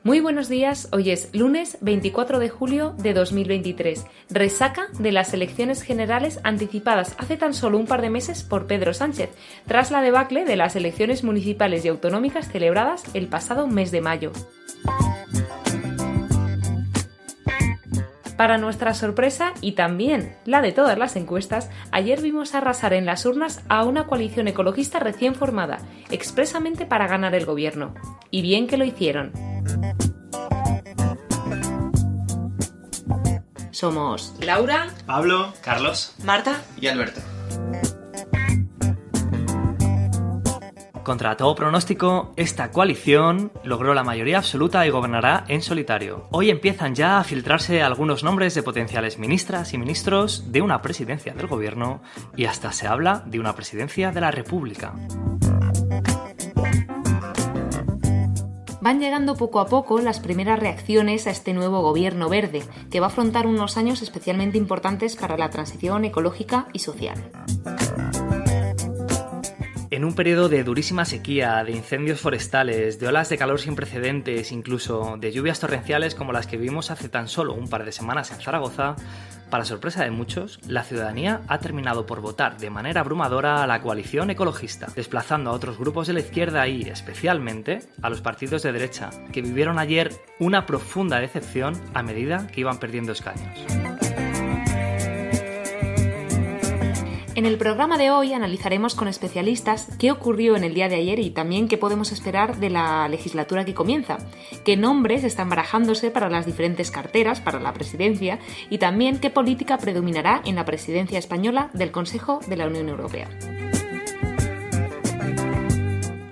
Muy buenos días, hoy es lunes 24 de julio de 2023, resaca de las elecciones generales anticipadas hace tan solo un par de meses por Pedro Sánchez, tras la debacle de las elecciones municipales y autonómicas celebradas el pasado mes de mayo. Para nuestra sorpresa, y también la de todas las encuestas, ayer vimos arrasar en las urnas a una coalición ecologista recién formada, expresamente para ganar el gobierno. Y bien que lo hicieron. Somos Laura, Pablo, Carlos, Marta y Alberto. Contra todo pronóstico, esta coalición logró la mayoría absoluta y gobernará en solitario. Hoy empiezan ya a filtrarse algunos nombres de potenciales ministras y ministros de una presidencia del gobierno y hasta se habla de una presidencia de la República. Van llegando poco a poco las primeras reacciones a este nuevo gobierno verde, que va a afrontar unos años especialmente importantes para la transición ecológica y social. En un periodo de durísima sequía, de incendios forestales, de olas de calor sin precedentes, incluso de lluvias torrenciales como las que vimos hace tan solo un par de semanas en Zaragoza, para sorpresa de muchos, la ciudadanía ha terminado por votar de manera abrumadora a la coalición ecologista, desplazando a otros grupos de la izquierda y, especialmente, a los partidos de derecha, que vivieron ayer una profunda decepción a medida que iban perdiendo escaños. En el programa de hoy analizaremos con especialistas qué ocurrió en el día de ayer y también qué podemos esperar de la legislatura que comienza, qué nombres están barajándose para las diferentes carteras, para la presidencia y también qué política predominará en la presidencia española del Consejo de la Unión Europea.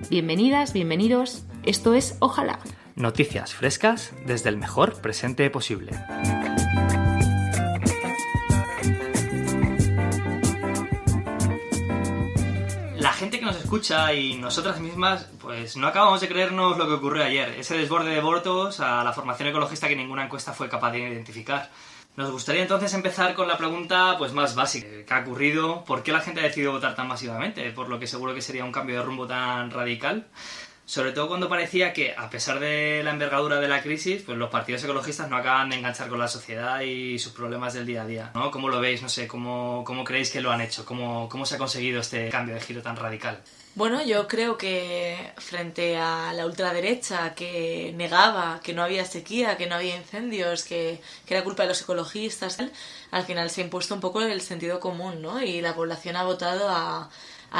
Bienvenidas, bienvenidos, esto es Ojalá. Noticias frescas desde el mejor presente posible. La gente que nos escucha y nosotras mismas, pues no acabamos de creernos lo que ocurrió ayer. Ese desborde de votos a la formación ecologista que ninguna encuesta fue capaz de identificar. Nos gustaría entonces empezar con la pregunta pues más básica. ¿Qué ha ocurrido? ¿Por qué la gente ha decidido votar tan masivamente? Por lo que seguro que sería un cambio de rumbo tan radical. Sobre todo cuando parecía que, a pesar de la envergadura de la crisis, pues los partidos ecologistas no acaban de enganchar con la sociedad y sus problemas del día a día, ¿no? ¿Cómo lo veis? No sé, ¿cómo creéis que lo han hecho? ¿Cómo se ha conseguido este cambio de giro tan radical? Bueno, yo creo que frente a la ultraderecha que negaba que no había sequía, que no había incendios, que era culpa de los ecologistas, al final se ha impuesto un poco el sentido común, ¿no? Y la población ha votado a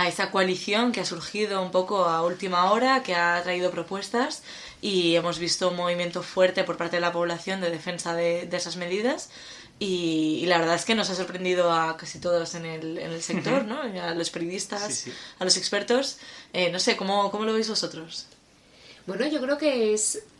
esa coalición que ha surgido un poco a última hora, que ha traído propuestas y hemos visto un movimiento fuerte por parte de la población de defensa de esas medidas y la verdad es que nos ha sorprendido a casi todos en el sector, ¿no? A los periodistas, sí. A los expertos. No sé, ¿cómo lo veis vosotros? Bueno, yo creo que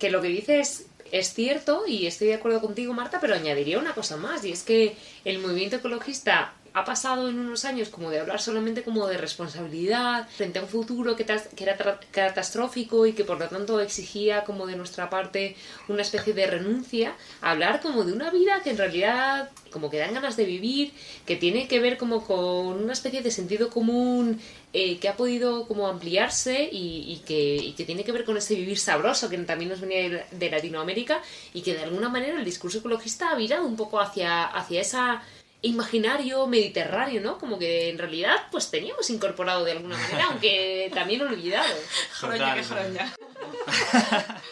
lo que dices es cierto y estoy de acuerdo contigo, Marta, pero añadiría una cosa más y es que el movimiento ecologista ha pasado en unos años como de hablar solamente como de responsabilidad frente a un futuro que era catastrófico y que por lo tanto exigía como de nuestra parte una especie de renuncia, a hablar como de una vida que en realidad como que dan ganas de vivir, que tiene que ver como con una especie de sentido común que ha podido como ampliarse y que tiene que ver con ese vivir sabroso que también nos venía de Latinoamérica y que de alguna manera el discurso ecologista ha virado un poco hacia esa imaginario mediterráneo, ¿no? Como que en realidad pues teníamos incorporado de alguna manera, aunque también olvidado. Joroña.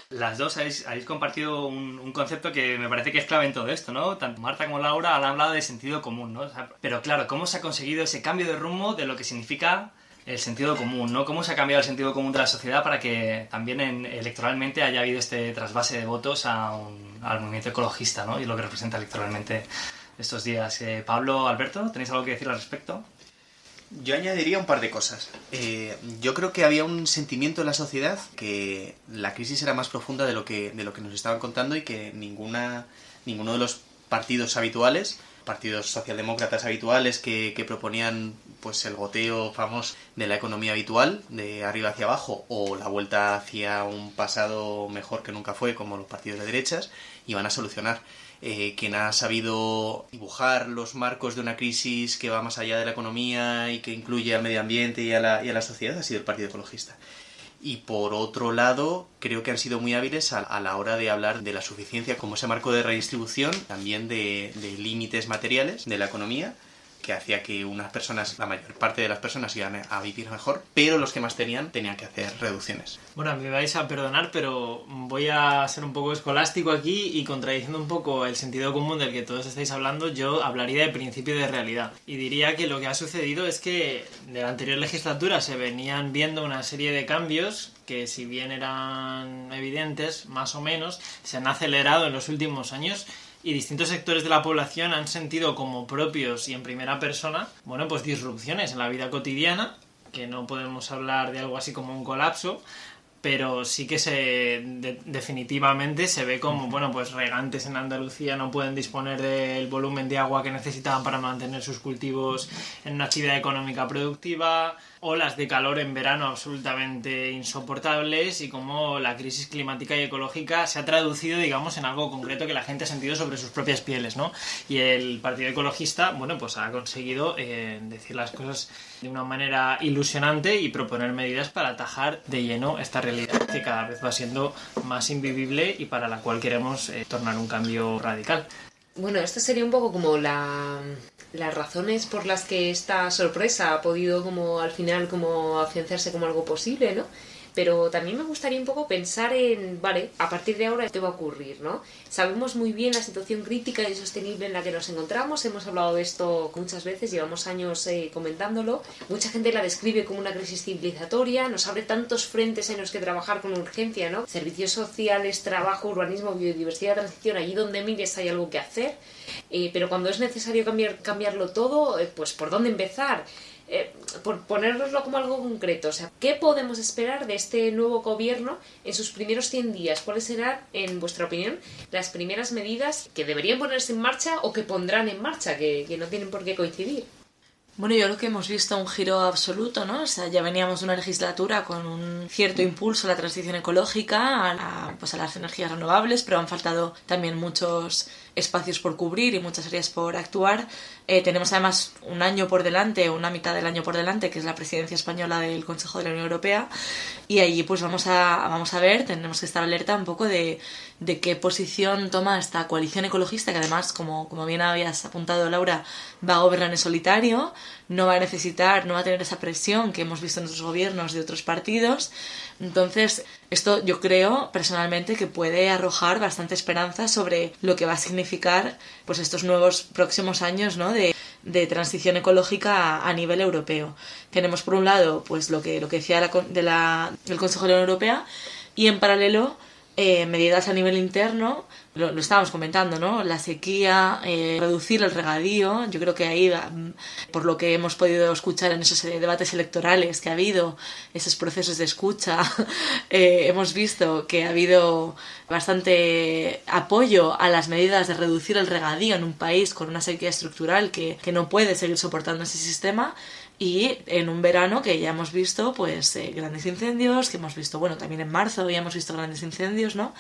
Las dos habéis compartido un concepto que me parece que es clave en todo esto, ¿no? Tanto Marta como Laura han hablado de sentido común, ¿no? O sea, pero claro, ¿cómo se ha conseguido ese cambio de rumbo de lo que significa el sentido común, ¿no? ¿Cómo se ha cambiado el sentido común de la sociedad para que también electoralmente haya habido este trasvase de votos al movimiento ecologista, ¿no? Y lo que representa electoralmente estos días. Pablo, Alberto, ¿tenéis algo que decir al respecto? Yo añadiría un par de cosas. Yo creo que había un sentimiento en la sociedad que la crisis era más profunda de lo que nos estaban contando y que ninguno de los partidos habituales, partidos socialdemócratas habituales que proponían pues el goteo famoso de la economía habitual, de arriba hacia abajo, o la vuelta hacia un pasado mejor que nunca fue, como los partidos de derechas, iban a solucionar. Quien ha sabido dibujar los marcos de una crisis que va más allá de la economía y que incluye al medio ambiente y a la sociedad ha sido el Partido Ecologista. Y por otro lado, creo que han sido muy hábiles a la hora de hablar de la suficiencia como ese marco de redistribución, también de límites materiales de la economía, que hacía que unas personas, la mayor parte de las personas iban a vivir mejor, pero los que más tenían que hacer reducciones. Bueno, me vais a perdonar, pero voy a ser un poco escolástico aquí y contradiciendo un poco el sentido común del que todos estáis hablando, yo hablaría de principio de realidad. Y diría que lo que ha sucedido es que de la anterior legislatura se venían viendo una serie de cambios que, si bien eran evidentes, más o menos, se han acelerado en los últimos años. Y distintos sectores de la población han sentido como propios y en primera persona, bueno, pues disrupciones en la vida cotidiana, que no podemos hablar de algo así como un colapso, pero sí que definitivamente se ve como, bueno, pues regantes en Andalucía no pueden disponer del volumen de agua que necesitaban para mantener sus cultivos en una actividad económica productiva, olas de calor en verano absolutamente insoportables, y como la crisis climática y ecológica se ha traducido, digamos, en algo concreto que la gente ha sentido sobre sus propias pieles, ¿no? Y el Partido Ecologista, bueno, pues ha conseguido decir las cosas de una manera ilusionante y proponer medidas para atajar de lleno esta realidad que cada vez va siendo más invivible y para la cual queremos tornar un cambio radical. Bueno, esto sería un poco como las razones por las que esta sorpresa ha podido como al final como afianzarse como algo posible, ¿no? Pero también me gustaría un poco pensar en, vale, a partir de ahora, ¿qué va a ocurrir, no? Sabemos muy bien la situación crítica y insostenible en la que nos encontramos, hemos hablado de esto muchas veces, llevamos años comentándolo. Mucha gente la describe como una crisis civilizatoria, nos abre tantos frentes en los que trabajar con urgencia, ¿no? Servicios sociales, trabajo, urbanismo, biodiversidad, transición, allí donde mires hay algo que hacer. Pero cuando es necesario cambiarlo todo, pues ¿por dónde empezar? Por ponérnoslo como algo concreto, o sea, ¿qué podemos esperar de este nuevo gobierno en sus primeros 100 días? ¿Cuáles serán, en vuestra opinión, las primeras medidas que deberían ponerse en marcha o que pondrán en marcha, que no tienen por qué coincidir? Bueno, yo creo que hemos visto un giro absoluto, ¿no? O sea, ya veníamos de una legislatura con un cierto impulso a la transición ecológica, a las energías renovables, pero han faltado también muchos espacios por cubrir y muchas áreas por actuar. Tenemos además un año por delante, una mitad del año por delante, que es la presidencia española del Consejo de la Unión Europea, y allí pues vamos a ver, tenemos que estar alerta un poco de qué posición toma esta coalición ecologista, que además, como bien habías apuntado, Laura, va a gobernar en solitario, no va a tener esa presión que hemos visto en otros gobiernos de otros partidos. Entonces, esto yo creo personalmente que puede arrojar bastante esperanza sobre lo que va a significar pues estos nuevos próximos años, ¿no? de transición ecológica a nivel europeo. Tenemos por un lado pues lo que decía del Consejo de la Unión Europea, y en paralelo medidas a nivel interno, lo estábamos comentando, ¿no? La sequía, reducir el regadío. Yo creo que ahí, por lo que hemos podido escuchar en esos debates electorales que ha habido, esos procesos de escucha, hemos visto que ha habido bastante apoyo a las medidas de reducir el regadío en un país con una sequía estructural que no puede seguir soportando ese sistema. Y en un verano que ya hemos visto pues grandes incendios, que hemos visto, bueno, también en marzo ya hemos visto grandes incendios, ¿no?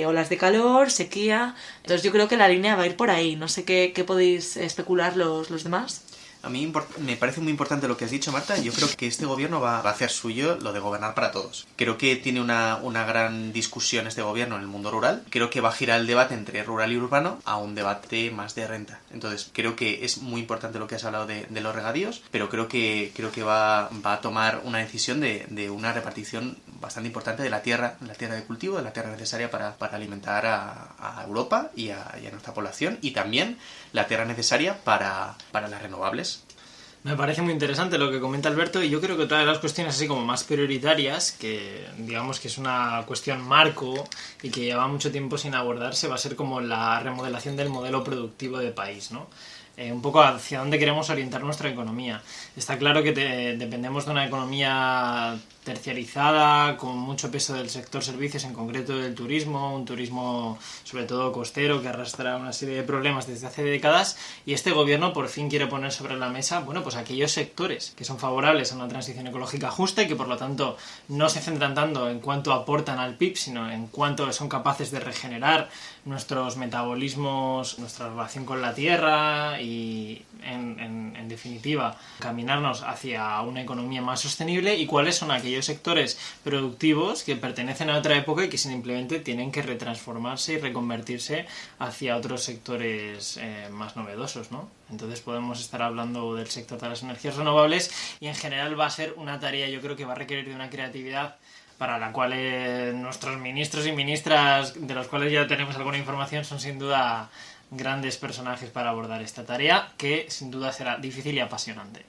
Olas de calor, sequía. Entonces yo creo que la línea va a ir por ahí. No sé qué podéis especular los demás. A mí me parece muy importante lo que has dicho, Marta. Yo creo que este gobierno va a hacer suyo lo de gobernar para todos. Creo que tiene una gran discusión este gobierno en el mundo rural. Creo que va a girar el debate entre rural y urbano a un debate más de renta. Entonces, creo que es muy importante lo que has hablado de los regadíos, pero creo que va a tomar una decisión de una repartición bastante importante de la tierra de cultivo, de la tierra necesaria para alimentar a Europa y a nuestra población, y también la tierra necesaria para las renovables. Me parece muy interesante lo que comenta Alberto, y yo creo que otra de las cuestiones así como más prioritarias, que digamos que es una cuestión marco y que lleva mucho tiempo sin abordarse, va a ser como la remodelación del modelo productivo de país, ¿no? Un poco hacia dónde queremos orientar nuestra economía. Está claro que dependemos de una economía terciarizada, con mucho peso del sector servicios, en concreto del turismo, un turismo sobre todo costero que arrastra una serie de problemas desde hace décadas, y este gobierno por fin quiere poner sobre la mesa, bueno, pues aquellos sectores que son favorables a una transición ecológica justa y que por lo tanto no se centran tanto en cuánto aportan al PIB, sino en cuánto son capaces de regenerar nuestros metabolismos, nuestra relación con la tierra y, en definitiva, caminarnos hacia una economía más sostenible y cuáles son aquellos sectores productivos que pertenecen a otra época y que simplemente tienen que retransformarse y reconvertirse hacia otros sectores más novedosos, ¿no? Entonces podemos estar hablando del sector de las energías renovables y en general va a ser una tarea, yo creo que va a requerir de una creatividad para la cual nuestros ministros y ministras, de los cuales ya tenemos alguna información, son sin duda grandes personajes para abordar esta tarea, que sin duda será difícil y apasionante.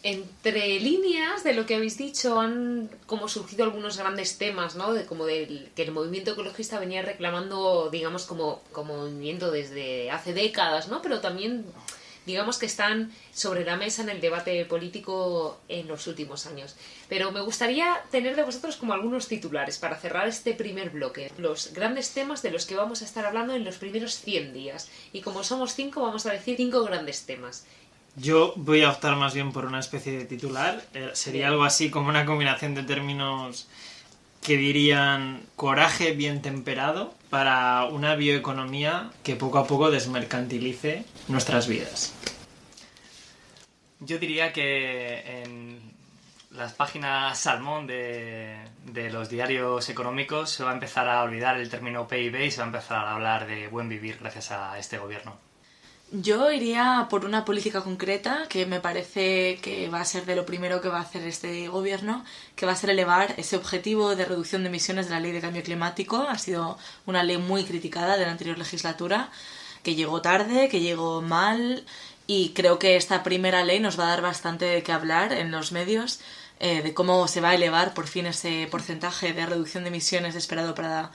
Entre líneas de lo que habéis dicho han como surgido algunos grandes temas, ¿no? Que el movimiento ecologista venía reclamando, digamos, como movimiento desde hace décadas, ¿no? Pero también, digamos, que están sobre la mesa en el debate político en los últimos años. Pero me gustaría tener de vosotros como algunos titulares para cerrar este primer bloque. Los grandes temas de los que vamos a estar hablando en los primeros 100 días. Y como somos 5, vamos a decir 5 grandes temas. Yo voy a optar más bien por una especie de titular. Sería algo así como una combinación de términos que dirían coraje bien temperado para una bioeconomía que poco a poco desmercantilice nuestras vidas. Yo diría que en las páginas salmón de los diarios económicos se va a empezar a olvidar el término PIB y se va a empezar a hablar de buen vivir gracias a este gobierno. Yo iría por una política concreta que me parece que va a ser de lo primero que va a hacer este gobierno, que va a ser elevar ese objetivo de reducción de emisiones de la Ley de Cambio Climático. Ha sido una ley muy criticada de la anterior legislatura, que llegó tarde, que llegó mal, y creo que esta primera ley nos va a dar bastante de qué hablar en los medios, de cómo se va a elevar por fin ese porcentaje de reducción de emisiones esperado para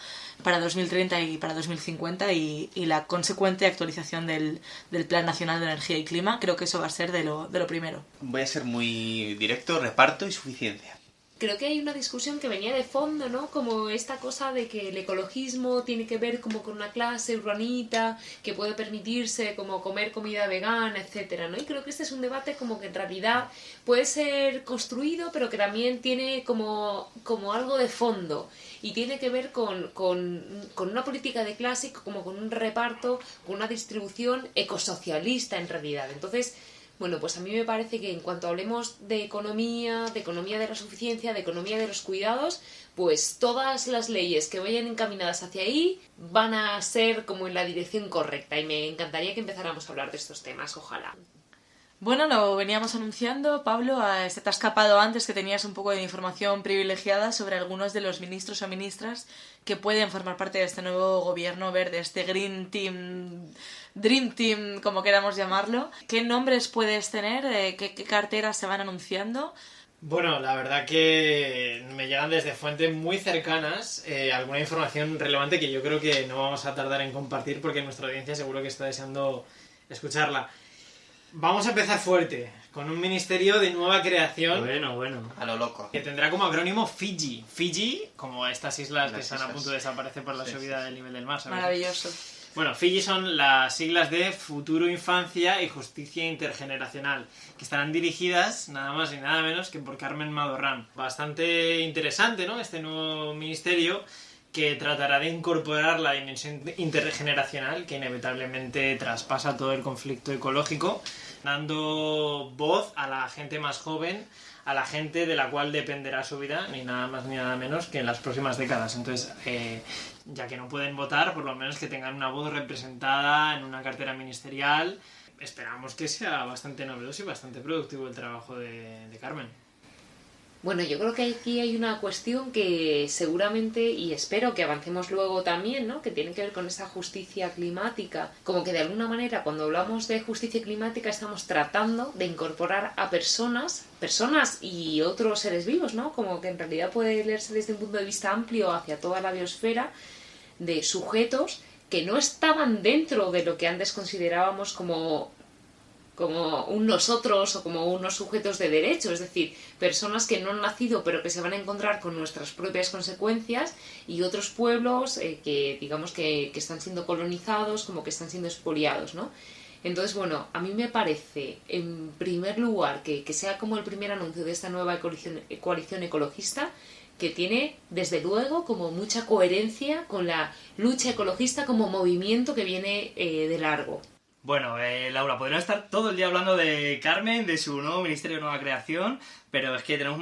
2030 y para 2050 y la consecuente actualización del Plan Nacional de Energía y Clima. Creo que eso va a ser de lo primero. Voy a ser muy directo, reparto y suficiencia. Creo que hay una discusión que venía de fondo, ¿no? Como esta cosa de que el ecologismo tiene que ver como con una clase urbanita que puede permitirse como comer comida vegana, etcétera, ¿no? Y creo que este es un debate como que en realidad puede ser construido, pero que también tiene como algo de fondo y tiene que ver con una política de clase, como con un reparto, con una distribución ecosocialista en realidad. Entonces, bueno, pues a mí me parece que en cuanto hablemos de economía de la suficiencia, de economía de los cuidados, pues todas las leyes que vayan encaminadas hacia ahí van a ser como en la dirección correcta y me encantaría que empezáramos a hablar de estos temas, ojalá. Bueno, lo veníamos anunciando, Pablo, se te ha escapado antes que tenías un poco de información privilegiada sobre algunos de los ministros o ministras que pueden formar parte de este nuevo gobierno verde, este Green Team, Dream Team, como queramos llamarlo. ¿Qué nombres puedes tener? ¿Qué carteras se van anunciando? Bueno, la verdad que me llegan desde fuentes muy cercanas alguna información relevante que yo creo que no vamos a tardar en compartir porque nuestra audiencia seguro que está deseando escucharla. Vamos a empezar fuerte, con un ministerio de nueva creación. Bueno. A lo loco. Que tendrá como acrónimo Fiji. Fiji, como estas islas que están a punto de desaparecer por la subida del nivel del mar, ¿sabes? Maravilloso. Bueno, Fiji son las siglas de Futuro, Infancia y Justicia Intergeneracional, que estarán dirigidas nada más y nada menos que por Carmen Madorrán. Bastante interesante, ¿no? Este nuevo ministerio que tratará de incorporar la dimensión intergeneracional que inevitablemente traspasa todo el conflicto ecológico, dando voz a la gente más joven, a la gente de la cual dependerá su vida, ni nada más ni nada menos que en las próximas décadas. Entonces, ya que no pueden votar, por lo menos que tengan una voz representada en una cartera ministerial. Esperamos que sea bastante novedoso y bastante productivo el trabajo de Carmen. Bueno, yo creo que aquí hay una cuestión que seguramente, y espero que avancemos luego también, ¿no? Que tiene que ver con esa justicia climática. Como que de alguna manera cuando hablamos de justicia climática estamos tratando de incorporar a personas y otros seres vivos, ¿no? Como que en realidad puede leerse desde un punto de vista amplio hacia toda la biosfera de sujetos que no estaban dentro de lo que antes considerábamos como un nosotros o como unos sujetos de derecho, es decir, personas que no han nacido pero que se van a encontrar con nuestras propias consecuencias y otros pueblos que digamos que están siendo colonizados, como que están siendo expoliados, ¿no? Entonces, bueno, a mí me parece, en primer lugar, que sea como el primer anuncio de esta nueva coalición ecologista, que tiene, desde luego, como mucha coherencia con la lucha ecologista como movimiento que viene de largo. Bueno, Laura, podríamos estar todo el día hablando de Carmen, de su nuevo ministerio de nueva creación, pero es que tenemos